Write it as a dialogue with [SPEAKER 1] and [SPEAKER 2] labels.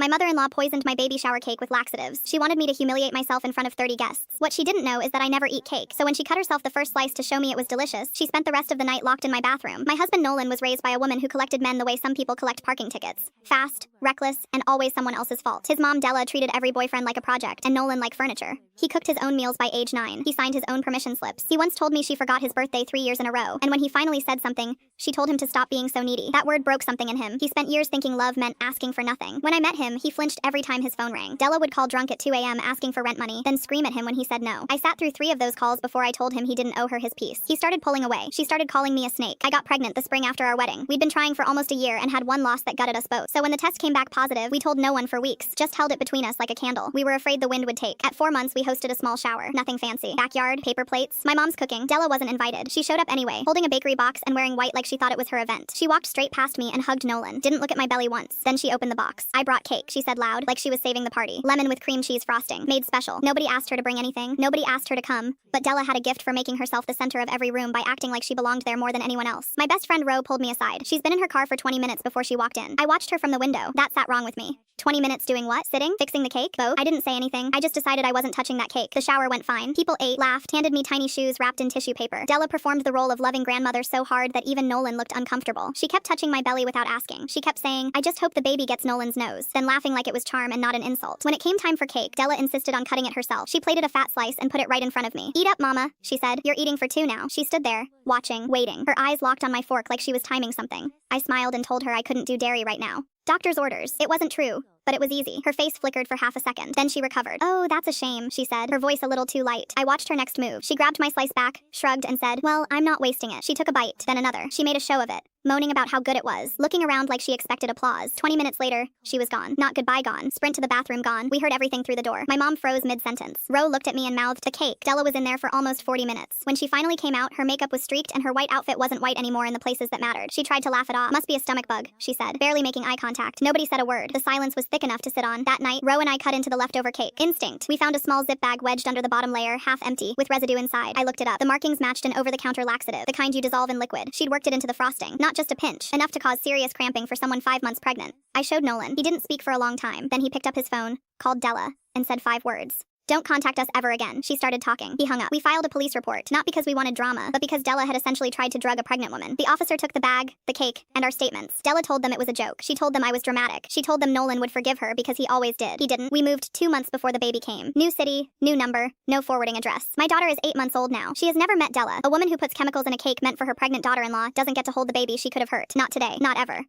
[SPEAKER 1] My mother-in-law poisoned my baby shower cake with laxatives. She wanted me to humiliate myself in front of 30 guests. What she didn't know is that I never eat cake, so when she cut herself the first slice to show me it was delicious, she spent the rest of the night locked in my bathroom. My husband Nolan was raised by a woman who collected men the way some people collect parking tickets. Fast, reckless, and always someone else's fault. His mom Della treated every boyfriend like a project, and Nolan like furniture. He cooked his own meals by age 9. He signed his own permission slips. He once told me she forgot his birthday 3 years in a row, and when he finally said something, she told him to stop being so needy. That word broke something in him. He spent years thinking love meant asking for nothing. When I met him, he flinched every time his phone rang. Della would call drunk at 2 a.m. asking for rent money, then scream at him when he said no. I sat through 3 of those calls before I told him he didn't owe her his piece. He started pulling away. She started calling me a snake. I got pregnant the spring after our wedding. We'd been trying for almost a year and had one loss that gutted us both. So when the test came back positive, we told no one for weeks. Just held it between us like a candle. We were afraid the wind would take. At 4 months, we hosted a small shower. Nothing fancy. Backyard, paper plates. My mom's cooking. Della wasn't invited. She showed up anyway, holding a bakery box and wearing white like she thought it was her event. She walked straight past me and hugged Nolan. Didn't look at my belly once. Then she opened the box. I brought cake, she said loud, like she was saving the party. Lemon with cream cheese frosting. Made special. Nobody asked her to bring anything. Nobody asked her to come. But Della had a gift for making herself the center of every room by acting like she belonged there more than anyone else. My best friend Ro pulled me aside. She's been in her car for 20 minutes before she walked in. I watched her from the window. That sat wrong with me. 20 minutes doing what? Sitting? Fixing the cake? Both? I didn't say anything. I just decided I wasn't touching that cake. The shower went fine. People ate, laughed, handed me tiny shoes wrapped in tissue paper. Della performed the role of loving grandmother so hard that even Nolan looked uncomfortable. She kept touching my belly without asking. She kept saying, I just hope the baby gets Nolan's nose, then laughing like it was charm and not an insult. When it came time for cake, Della insisted on cutting it herself. She plated a fat slice and put it right in front of me. Eat up, mama, she said. You're eating for 2 now. She stood there, watching, waiting. Her eyes locked on my fork like she was timing something. I smiled and told her I couldn't do dairy right now. Doctor's orders. It wasn't true, but it was easy. Her face flickered for half a second. Then she recovered. Oh, that's a shame, she said, her voice a little too light. I watched her next move. She grabbed my slice back, shrugged, and said, well, I'm not wasting it. She took a bite, then another. She made a show of it, moaning about how good it was, looking around like she expected applause. 20 minutes later, she was gone. Not goodbye gone. Sprint to the bathroom gone. We heard everything through the door. My mom froze mid-sentence. Ro looked at me and mouthed, the cake. Della was in there for almost 40 minutes. When she finally came out, her makeup was streaked and her white outfit wasn't white anymore in the places that mattered. She tried to laugh it off. Must be a stomach bug, she said, barely making eye contact. Nobody said a word. The silence was thick enough to sit on. That night, Ro and I cut into the leftover cake. Instinct. We found a small zip bag wedged under the bottom layer, half empty, with residue inside. I looked it up. The markings matched an over-the-counter laxative, the kind you dissolve in liquid. She'd worked it into the frosting. Not just a pinch, enough to cause serious cramping for someone 5 months pregnant. I showed Nolan. He didn't speak for a long time. Then he picked up his phone, called Della, and said 5 words. Don't contact us ever again. She started talking. He hung up. We filed a police report, not because we wanted drama, but because Della had essentially tried to drug a pregnant woman. The officer took the bag, the cake, and our statements. Della told them it was a joke. She told them I was dramatic. She told them Nolan would forgive her because he always did. He didn't. We moved 2 months before the baby came. New city, new number, no forwarding address. My daughter is 8 months old now. She has never met Della. A woman who puts chemicals in a cake meant for her pregnant daughter-in-law doesn't get to hold the baby she could have hurt. Not today. Not ever.